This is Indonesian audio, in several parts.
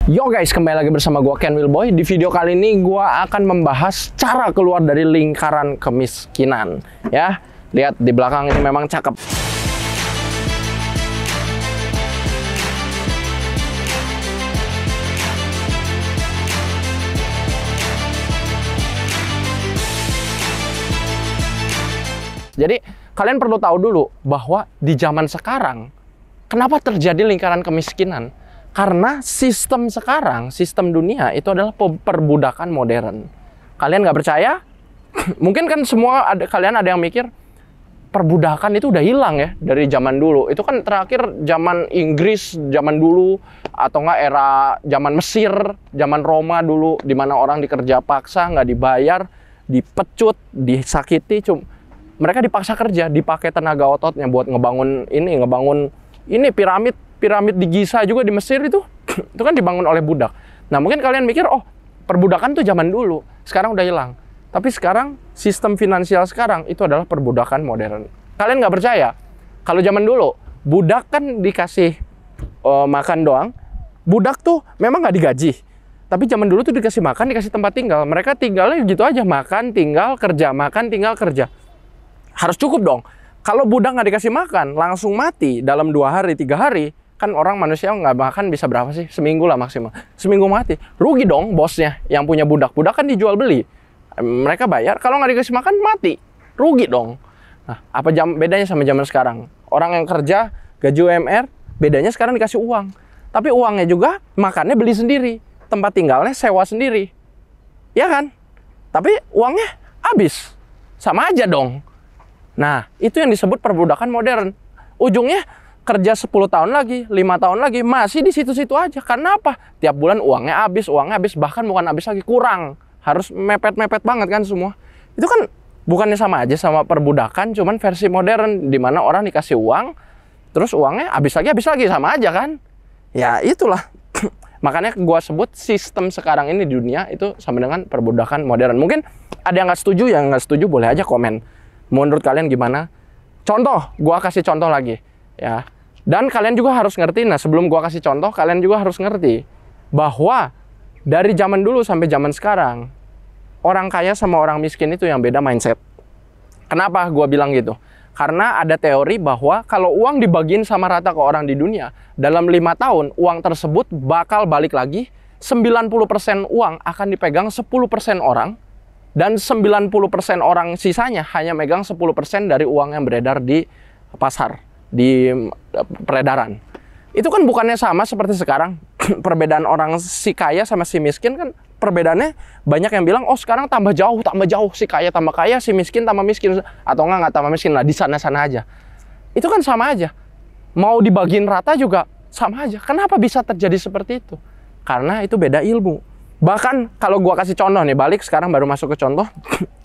Yo guys, kembali lagi bersama gua Ken Wilboy. Di video kali ini gua akan membahas cara keluar dari lingkaran kemiskinan. Ya, lihat di belakang ini memang cakep. Jadi, kalian perlu tahu dulu bahwa di zaman sekarang, kenapa terjadi lingkaran kemiskinan? Karena sistem sekarang, sistem dunia itu adalah perbudakan modern. Kalian nggak percaya? Mungkin kan kalian ada yang mikir, perbudakan itu udah hilang ya dari zaman dulu. Itu kan terakhir zaman Inggris, zaman dulu, atau nggak era zaman Mesir, zaman Roma dulu, di mana orang dikerja paksa, nggak dibayar, dipecut, disakiti. Mereka dipaksa kerja, dipakai tenaga ototnya buat ngebangun ini piramid di Giza juga di Mesir itu kan dibangun oleh budak. Nah, mungkin kalian mikir, oh, perbudakan tuh zaman dulu, sekarang udah hilang. Tapi sekarang, sistem finansial sekarang itu adalah perbudakan modern. Kalian nggak percaya? Kalau zaman dulu, budak kan dikasih makan doang. Budak tuh memang nggak digaji. Tapi zaman dulu tuh dikasih makan, dikasih tempat tinggal. Mereka tinggalnya gitu aja, makan, tinggal, kerja, makan, tinggal, kerja. Harus cukup dong. Kalau budak nggak dikasih makan, langsung mati dalam 2 hari, 3 hari. Kan orang manusia nggak makan bisa berapa sih? Seminggu lah maksimal. Seminggu mati. Rugi dong bosnya yang punya budak. Budak kan dijual beli. Mereka bayar, kalau nggak dikasih makan mati. Rugi dong. Nah, apa bedanya sama zaman sekarang? Orang yang kerja, gaji UMR, bedanya sekarang dikasih uang. Tapi uangnya juga makannya beli sendiri. Tempat tinggalnya sewa sendiri. Ya kan? Tapi uangnya habis. Sama aja dong. Nah, itu yang disebut perbudakan modern. Ujungnya kerja 10 tahun lagi, 5 tahun lagi, masih di situ-situ aja. Karena apa? Tiap bulan uangnya habis, bahkan bukan habis lagi, kurang. Harus mepet-mepet banget kan semua. Itu kan bukannya sama aja sama perbudakan, cuman versi modern, di mana orang dikasih uang, terus uangnya habis lagi, sama aja kan? Ya itulah. Makanya gua sebut sistem sekarang ini di dunia itu sama dengan perbudakan modern. Mungkin ada yang nggak setuju, yang nggak setuju boleh aja komen. Menurut kalian gimana? Contoh, gua kasih contoh lagi. Ya. Dan kalian juga harus ngerti, nah sebelum gua kasih contoh, kalian juga harus ngerti bahwa dari zaman dulu sampai zaman sekarang, orang kaya sama orang miskin itu yang beda mindset. Kenapa gua bilang gitu? Karena ada teori bahwa kalau uang dibagiin sama rata ke orang di dunia, dalam 5 tahun uang tersebut bakal balik lagi, 90% uang akan dipegang 10% orang, dan 90% orang sisanya hanya megang 10% dari uang yang beredar di pasar, di peredaran. Itu kan bukannya sama seperti sekarang. Perbedaan orang si kaya sama si miskin kan perbedaannya banyak yang bilang, oh sekarang tambah jauh, si kaya tambah kaya, si miskin tambah miskin, atau nggak tambah miskin lah, di sana-sana aja. Itu kan sama aja. Mau dibagiin rata juga sama aja. Kenapa bisa terjadi seperti itu? Karena itu beda ilmu. Bahkan kalau gua kasih contoh nih, balik sekarang baru masuk ke contoh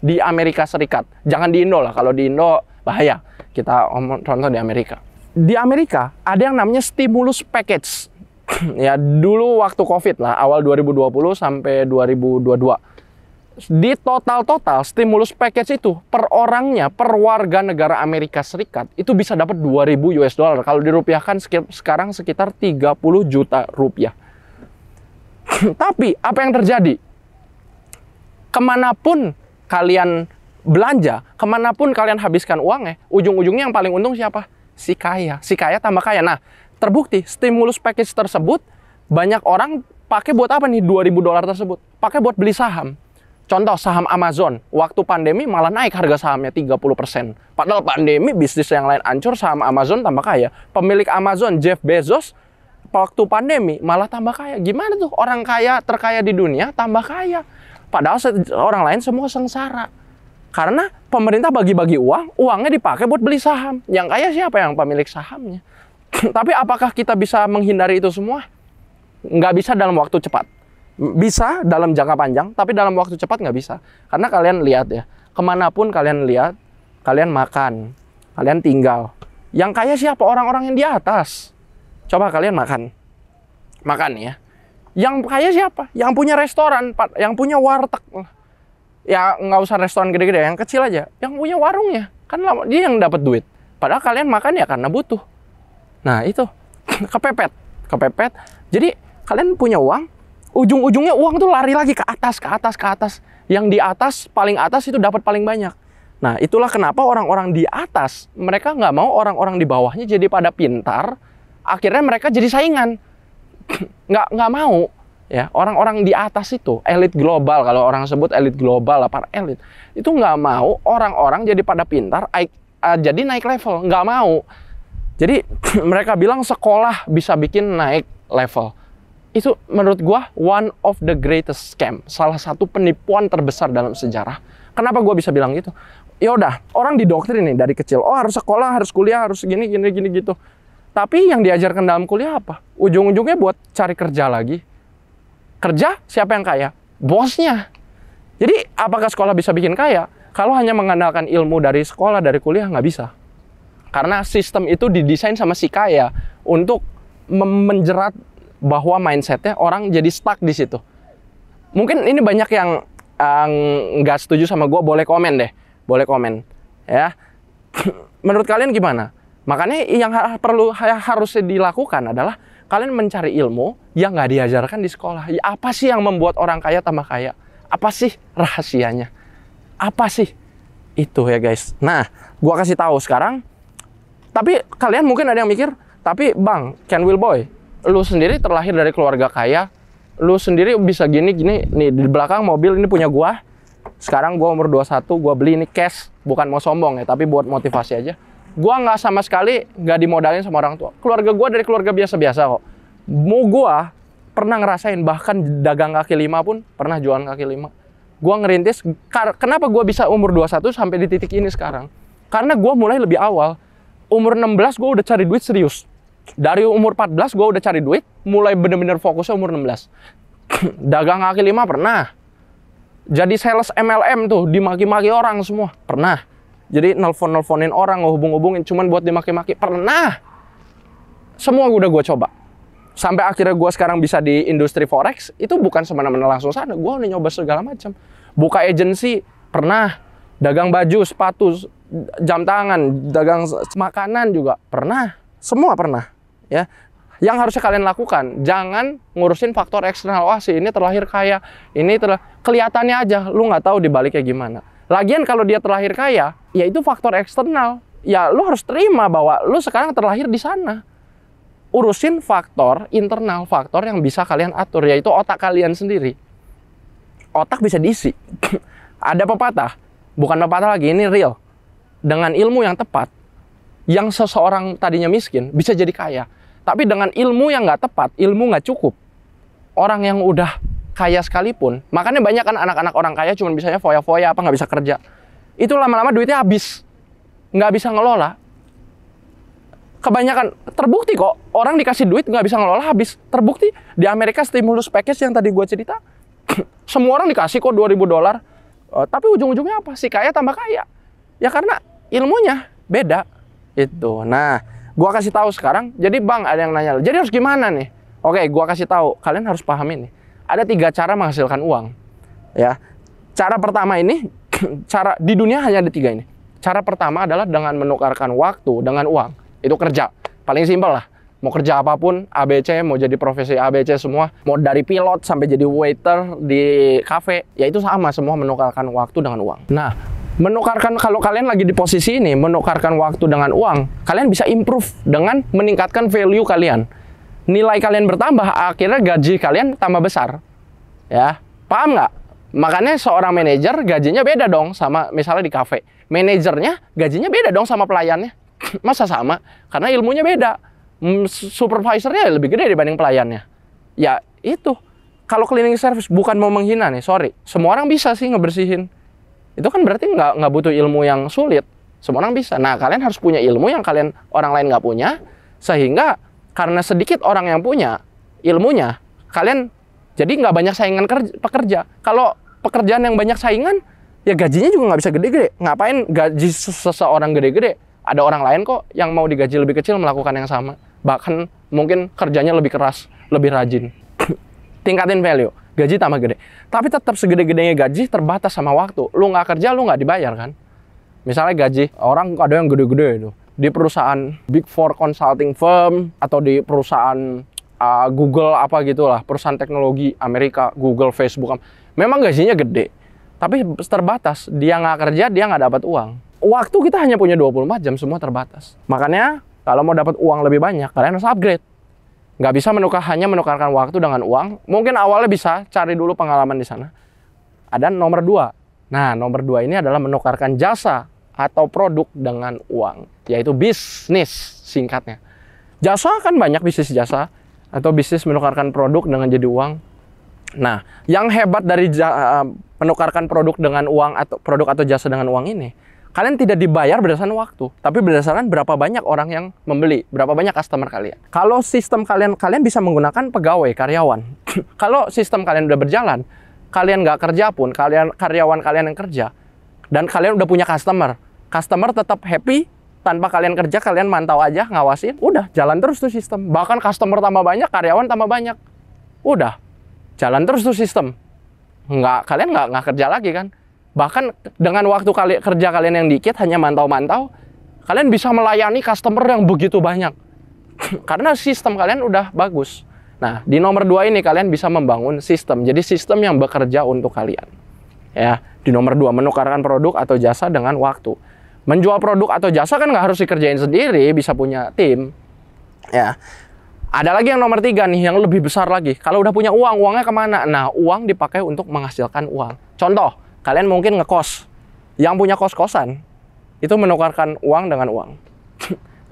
di Amerika Serikat. Jangan di Indo lah, kalau di Indo bahaya. Kita omong contoh di Amerika. Di Amerika ada yang namanya stimulus package. Ya, dulu waktu Covid lah, awal 2020 sampai 2022. Di total stimulus package itu per orangnya, per warga negara Amerika Serikat itu bisa dapat 2.000 US dollar. Kalau dirupiahkan sekarang sekitar 30 juta rupiah. Tapi apa yang terjadi? Kemanapun kalian belanja, kemanapun kalian habiskan uangnya, ujung-ujungnya yang paling untung siapa? Si kaya tambah kaya. Nah, terbukti stimulus package tersebut banyak orang pakai buat apa nih 2.000 dolar tersebut? Pakai buat beli saham. Contoh saham Amazon, waktu pandemi malah naik harga sahamnya 30%. Padahal pandemi bisnis yang lain hancur, saham Amazon tambah kaya. Pemilik Amazon Jeff Bezos waktu pandemi malah tambah kaya. Gimana tuh orang kaya terkaya di dunia tambah kaya? Padahal orang lain semua sengsara. Karena pemerintah bagi-bagi uangnya dipakai buat beli saham. Yang kaya siapa? Yang pemilik sahamnya. Tapi apakah kita bisa menghindari itu semua? Nggak bisa dalam waktu cepat. Bisa dalam jangka panjang, tapi dalam waktu cepat nggak bisa. Karena kalian lihat ya, kemanapun kalian lihat, kalian makan, kalian tinggal. Yang kaya siapa? Orang-orang yang di atas. Coba kalian makan ya. Yang kaya siapa? Yang punya restoran, yang punya warteg. Ya nggak usah restoran gede-gede, yang kecil aja, yang punya warungnya kan dia yang dapat duit. Padahal kalian makan ya karena butuh. Nah itu kepepet. Jadi kalian punya uang, ujung-ujungnya uang tuh lari lagi ke atas, ke atas, ke atas. Yang di atas, paling atas itu dapat paling banyak. Nah, itulah kenapa orang-orang di atas, mereka nggak mau orang-orang di bawahnya jadi pada pintar, akhirnya mereka jadi saingan. Nggak mau. Ya, orang-orang di atas itu, elit global, kalau orang sebut elit global, para elit, itu nggak mau orang-orang jadi pada pintar, jadi naik level. Nggak mau. Jadi, mereka bilang sekolah bisa bikin naik level. Itu menurut gua one of the greatest scam. Salah satu penipuan terbesar dalam sejarah. Kenapa gua bisa bilang gitu? Ya udah, orang didoktrin nih dari kecil. Oh, harus sekolah, harus kuliah, harus gini gitu. Tapi yang diajarkan dalam kuliah apa? Ujung-ujungnya buat cari kerja lagi. Kerja, siapa yang kaya? Bosnya. Jadi, apakah sekolah bisa bikin kaya? Kalau hanya mengandalkan ilmu dari sekolah, dari kuliah, nggak bisa. Karena sistem itu didesain sama si kaya untuk menjerat bahwa mindsetnya orang jadi stuck di situ. Mungkin ini banyak yang nggak setuju sama gue, boleh komen deh. Boleh komen, ya. Menurut kalian gimana? Makanya yang harus dilakukan adalah kalian mencari ilmu yang nggak diajarkan di sekolah. Ya, apa sih yang membuat orang kaya tambah kaya? Apa sih rahasianya? Apa sih? Itu ya guys. Nah, gua kasih tahu sekarang. Tapi kalian mungkin ada yang mikir, tapi Bang, Ken Wilboy, lu sendiri terlahir dari keluarga kaya, lu sendiri bisa gini, nih di belakang mobil ini punya gua. Sekarang gue umur 21, gue beli ini cash. Bukan mau sombong ya, tapi buat motivasi aja. Gue nggak sama sekali nggak dimodalin sama orang tua. Keluarga gue dari keluarga biasa-biasa kok. Mau gue pernah ngerasain, bahkan dagang kaki lima pun pernah jualan kaki lima. Gue ngerintis, kenapa gue bisa umur 21 sampai di titik ini sekarang? Karena gue mulai lebih awal. Umur 16 gue udah cari duit serius. Dari umur 14 gue udah cari duit, mulai bener-bener fokusnya umur 16. Dagang kaki lima pernah. Jadi sales MLM tuh, dimaki-maki orang semua. Pernah. Jadi nelpon-nelponin orang, ngehubung-hubungin cuman buat dimaki-maki. Pernah. Semua udah gue coba. Sampai akhirnya gue sekarang bisa di industri forex, itu bukan semena-mena langsung sana. Gue udah nyoba segala macam. Buka agensi, pernah. Dagang baju, sepatu, jam tangan, dagang makanan juga. Pernah. Semua pernah. Ya. Yang harusnya kalian lakukan, jangan ngurusin faktor eksternal. Wah, si ini terlahir kaya, ini kelihatannya aja, lu nggak tahu dibaliknya gimana. Lagian kalau dia terlahir kaya, ya itu faktor eksternal. Ya lu harus terima bahwa lu sekarang terlahir di sana. Urusin faktor internal, faktor yang bisa kalian atur, yaitu otak kalian sendiri. Otak bisa diisi. Ada pepatah, bukan pepatah lagi, ini real. Dengan ilmu yang tepat, yang seseorang tadinya miskin bisa jadi kaya. Tapi dengan ilmu yang nggak tepat, ilmu nggak cukup. Orang yang udah kaya sekalipun, makanya banyak kan anak-anak orang kaya cuma bisanya foya-foya, apa nggak bisa kerja. Itu lama-lama duitnya habis. Nggak bisa ngelola. Kebanyakan, terbukti kok, orang dikasih duit nggak bisa ngelola habis. Terbukti, di Amerika stimulus package yang tadi gue cerita, semua orang dikasih kok $2.000. Tapi ujung-ujungnya apa? Si kaya tambah kaya. Ya karena ilmunya beda. Itu. Nah, gua kasih tahu sekarang. Jadi Bang, ada yang nanya, jadi harus gimana nih? Oke, gua kasih tahu. Kalian harus pahami nih. Ada 3 cara menghasilkan uang. Ya. Cara pertama ini, cara di dunia hanya ada 3 ini. Cara pertama adalah dengan menukarkan waktu dengan uang. Itu kerja. Paling simpel lah. Mau kerja apapun, ABC, mau jadi profesi ABC semua. Mau dari pilot sampai jadi waiter di kafe. Ya itu sama, semua menukarkan waktu dengan uang. Nah, menukarkan, kalau kalian lagi di posisi ini, menukarkan waktu dengan uang, kalian bisa improve dengan meningkatkan value kalian. Nilai kalian bertambah, akhirnya gaji kalian tambah besar. Ya, paham nggak? Makanya seorang manajer gajinya beda dong sama misalnya di kafe. Manajernya gajinya beda dong sama pelayannya. Masa sama? Karena ilmunya beda. Supervisornya lebih gede dibanding pelayannya. Ya itu. Kalau cleaning service, bukan mau menghina nih, sorry. Semua orang bisa sih ngebersihin. Itu kan berarti nggak butuh ilmu yang sulit. Semua orang bisa. Nah, kalian harus punya ilmu yang orang lain nggak punya. Sehingga karena sedikit orang yang punya ilmunya, kalian jadi nggak banyak saingan pekerja. Kalau pekerjaan yang banyak saingan, ya gajinya juga nggak bisa gede-gede. Ngapain gaji seseorang gede-gede? Ada orang lain kok yang mau digaji lebih kecil melakukan yang sama. Bahkan mungkin kerjanya lebih keras, lebih rajin. Tingkatin value. Gaji tambah gede. Tapi tetap segede-gedenya gaji terbatas sama waktu. Lu nggak kerja, lu nggak dibayar kan? Misalnya gaji, orang ada yang gede-gede itu. Di perusahaan Big Four consulting firm, atau di perusahaan Google apa gitulah, perusahaan teknologi Amerika, Google, Facebook, memang gajinya gede, tapi terbatas. Dia nggak kerja, dia nggak dapat uang. Waktu kita hanya punya 24 jam, semua terbatas. Makanya kalau mau dapat uang lebih banyak, kalian harus upgrade. Nggak bisa hanya menukarkan waktu dengan uang. Mungkin awalnya bisa cari dulu pengalaman di sana. Ada nomor 2. Nah, nomor 2 ini adalah menukarkan jasa atau produk dengan uang, yaitu bisnis singkatnya. Jasa kan banyak, bisnis jasa atau bisnis menukarkan produk dengan jadi uang. Nah, yang hebat dari menukarkan produk dengan uang atau produk atau jasa dengan uang ini, kalian tidak dibayar berdasarkan waktu, tapi berdasarkan berapa banyak orang yang membeli, berapa banyak customer kalian. Kalau sistem kalian bisa menggunakan pegawai, karyawan. Kalau sistem kalian udah berjalan, kalian nggak kerja pun, karyawan kalian yang kerja, dan kalian udah punya customer tetap happy. Tanpa kalian kerja, kalian mantau aja, ngawasin, udah jalan terus tuh sistem. Bahkan customer tambah banyak, karyawan tambah banyak, udah jalan terus tuh sistem. Kalian nggak kerja lagi kan. Bahkan dengan waktu kerja kalian yang dikit, hanya mantau-mantau, kalian bisa melayani customer yang begitu banyak. Karena sistem kalian udah bagus. Nah, di nomor 2 ini kalian bisa membangun sistem. Jadi sistem yang bekerja untuk kalian. Ya, di nomor 2, menukarkan produk atau jasa dengan waktu. Menjual produk atau jasa kan nggak harus dikerjain sendiri, bisa punya tim. Ya, ada lagi yang nomor 3 nih, yang lebih besar lagi. Kalau udah punya uang, uangnya kemana? Nah, uang dipakai untuk menghasilkan uang. Contoh, kalian mungkin ngekos. Yang punya kos-kosan, itu menukarkan uang dengan uang.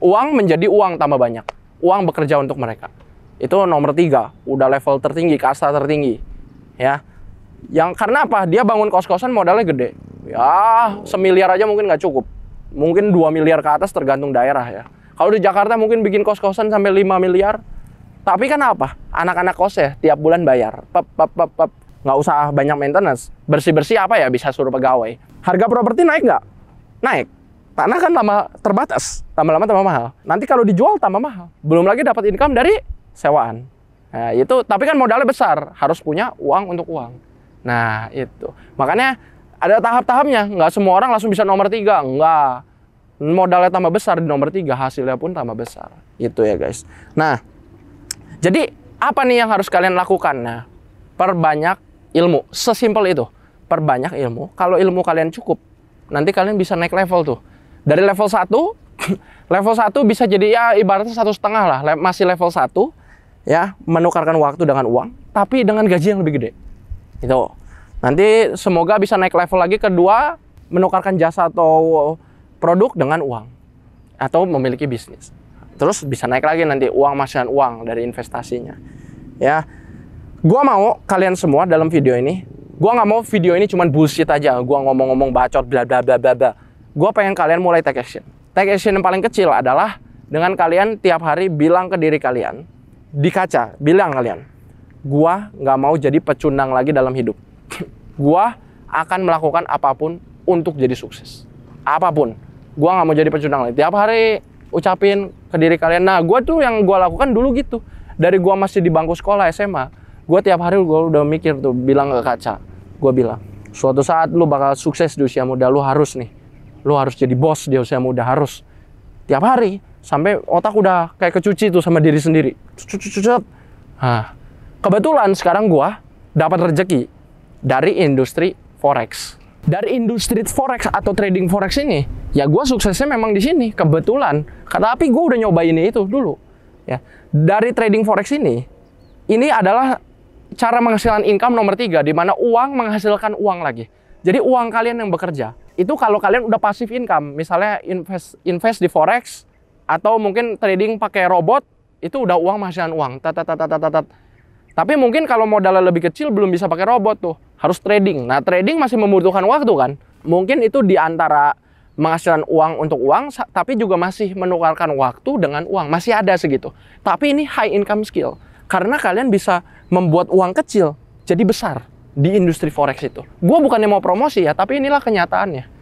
Uang menjadi uang tambah banyak. Uang bekerja untuk mereka. Itu nomor 3, udah level tertinggi, kasta tertinggi. Ya, karena apa? Dia bangun kos-kosan modalnya gede. Ya, 1 miliar aja mungkin nggak cukup. Mungkin 2 miliar ke atas tergantung daerah ya. Kalau di Jakarta mungkin bikin kos-kosan sampai 5 miliar. Tapi kan apa? Anak-anak kos ya, tiap bulan bayar. Nggak usah banyak maintenance. Bersih-bersih apa ya, bisa suruh pegawai. Harga properti naik nggak? Naik. Tanah kan lama terbatas. Lama-lama tambah mahal. Nanti kalau dijual tambah mahal. Belum lagi dapat income dari sewaan. Nah, itu, tapi kan modalnya besar. Harus punya uang untuk uang. Nah, itu. Makanya ada tahap-tahapnya, nggak semua orang langsung bisa nomor 3, nggak. Modalnya tambah besar, di nomor 3 hasilnya pun tambah besar. Itu ya guys. Nah, jadi apa nih yang harus kalian lakukan? Nah, perbanyak ilmu, sesimpel itu. Perbanyak ilmu, kalau ilmu kalian cukup, nanti kalian bisa naik level tuh. Dari level 1, level 1 bisa jadi ya ibaratnya 1,5 lah, masih level 1, ya, menukarkan waktu dengan uang, tapi dengan gaji yang lebih gede. Itu. Nanti semoga bisa naik level lagi, kedua, menukarkan jasa atau produk dengan uang. Atau memiliki bisnis. Terus bisa naik lagi nanti uang masukan uang dari investasinya. Ya, gua mau kalian semua dalam video ini, gua nggak mau video ini cuman bullshit aja, gua ngomong-ngomong bacot bla bla bla bla bla. Gua pengen kalian mulai take action. Take action yang paling kecil adalah dengan kalian tiap hari bilang ke diri kalian, di kaca, bilang kalian, gua nggak mau jadi pecundang lagi dalam hidup. Gua akan melakukan apapun untuk jadi sukses. Apapun. Gua nggak mau jadi pecundang lagi. Tiap hari ucapin ke diri kalian. Nah, gua tuh yang gua lakukan dulu gitu. Dari gua masih di bangku sekolah SMA, gua tiap hari gua udah mikir tuh, bilang ke kaca. Gua bilang, suatu saat lu bakal sukses di usia muda, lu harus nih. Lu harus jadi bos di usia muda, harus. Tiap hari. Sampai otak udah kayak kecuci tuh sama diri sendiri. Nah, kebetulan sekarang gua dapat rezeki dari industri forex. Dari industri forex atau trading forex ini, ya gue suksesnya memang di sini kebetulan. Tapi gue udah nyobain itu dulu. Ya, dari trading forex ini adalah cara menghasilkan income nomor 3, di mana uang menghasilkan uang lagi. Jadi uang kalian yang bekerja itu kalau kalian udah passive income, misalnya invest di forex atau mungkin trading pakai robot, itu udah uang menghasilkan uang. Tapi mungkin kalau modalnya lebih kecil belum bisa pakai robot tuh, harus trading. Nah, trading masih membutuhkan waktu kan. Mungkin itu di antara menghasilkan uang untuk uang, tapi juga masih menukarkan waktu dengan uang. Masih ada segitu. Tapi ini high income skill. Karena kalian bisa membuat uang kecil jadi besar di industri forex itu. Gue bukannya mau promosi ya, tapi inilah kenyataannya.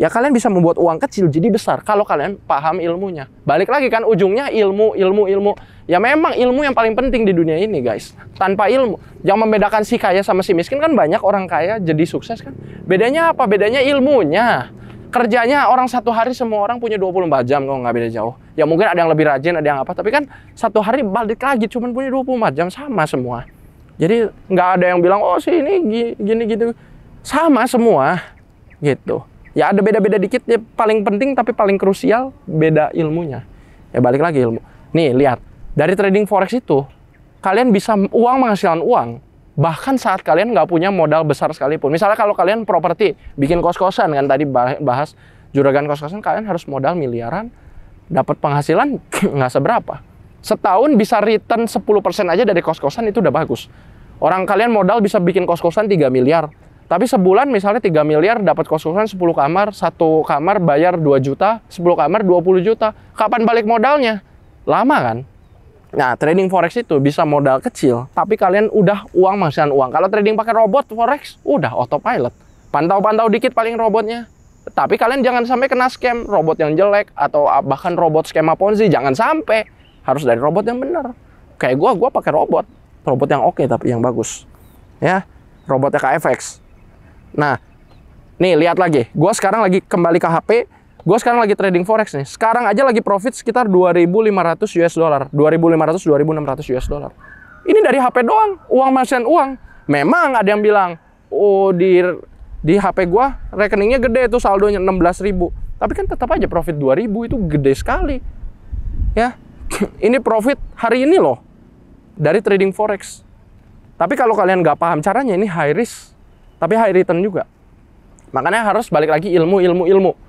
Ya kalian bisa membuat uang kecil jadi besar kalau kalian paham ilmunya. Balik lagi kan ujungnya ilmu. Ya memang ilmu yang paling penting di dunia ini guys. Tanpa ilmu, yang membedakan si kaya sama si miskin kan banyak orang kaya jadi sukses kan. Bedanya apa? Bedanya ilmunya. Kerjanya orang satu hari semua orang punya 24 jam kok nggak beda jauh. Ya mungkin ada yang lebih rajin, ada yang apa, tapi kan satu hari balik lagi cuman punya 24 jam sama semua. Jadi nggak ada yang bilang, oh sih ini gini gitu. Sama semua gitu. Ya ada beda-beda dikit, ya paling penting tapi paling krusial beda ilmunya. Ya balik lagi ilmu. Nih lihat, dari trading forex itu kalian bisa menghasilkan uang bahkan saat kalian nggak punya modal besar sekalipun. Misalnya kalau kalian properti, bikin kos-kosan kan tadi bahas juragan kos-kosan, kalian harus modal miliaran, dapat penghasilan nggak seberapa. Setahun bisa return 10% aja dari kos-kosan itu udah bagus. Orang kalian modal bisa bikin kos-kosan 3 miliar. Tapi sebulan misalnya 3 miliar dapat kos-kosan 10 kamar, 1 kamar bayar 2 juta, 10 kamar 20 juta. Kapan balik modalnya? Lama kan? Nah, trading forex itu bisa modal kecil, tapi kalian udah menghasilkan uang. Kalau trading pakai robot forex, udah autopilot. Pantau-pantau dikit paling robotnya. Tapi kalian jangan sampai kena scam robot yang jelek atau bahkan robot skema Ponzi, jangan sampai. Harus dari robot yang benar. Kayak gua pakai robot yang oke tapi yang bagus. Ya, robotnya KFX. Nah, nih lihat lagi. Gua sekarang lagi kembali ke HP. Gue sekarang lagi trading forex nih. Sekarang aja lagi profit sekitar 2.500 US dollar. 2.500, 2.600 US dollar. Ini dari HP doang. Uang masihan uang. Memang ada yang bilang, oh di HP gue rekeningnya gede tuh saldonya 16.000. Tapi kan tetap aja profit 2.000 itu gede sekali. Ya, ini profit hari ini loh. Dari trading forex. Tapi kalau kalian nggak paham caranya, ini high risk. Tapi high return juga. Makanya harus balik lagi ilmu.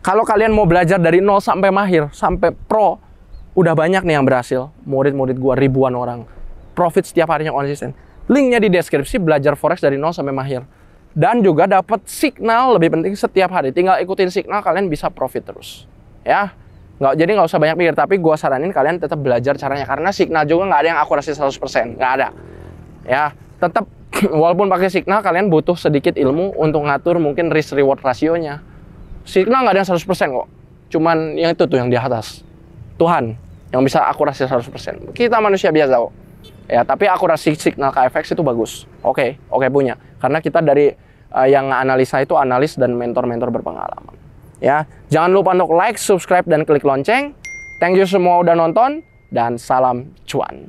Kalau kalian mau belajar dari nol sampai mahir, sampai pro, udah banyak nih yang berhasil. Murid-murid gua ribuan orang. Profit setiap harinya konsisten. Linknya di deskripsi, belajar forex dari nol sampai mahir. Dan juga dapat signal lebih penting setiap hari. Tinggal ikutin signal, kalian bisa profit terus. Ya, jadi nggak usah banyak pikir. Tapi gua saranin kalian tetap belajar caranya. Karena signal juga nggak ada yang akurasi 100%. Nggak ada. Ya, tetap walaupun pakai signal, kalian butuh sedikit ilmu untuk ngatur mungkin risk-reward rasionya. Signal nggak ada yang 100% kok. Cuman yang itu tuh yang di atas. Tuhan yang bisa akurasi 100%. Kita manusia biasa kok. Ya, tapi akurasi signal KFX itu bagus. Oke punya. Karena kita dari yang analisa itu analis dan mentor-mentor berpengalaman. Ya, jangan lupa untuk like, subscribe, dan klik lonceng. Thank you semua udah nonton, dan salam cuan.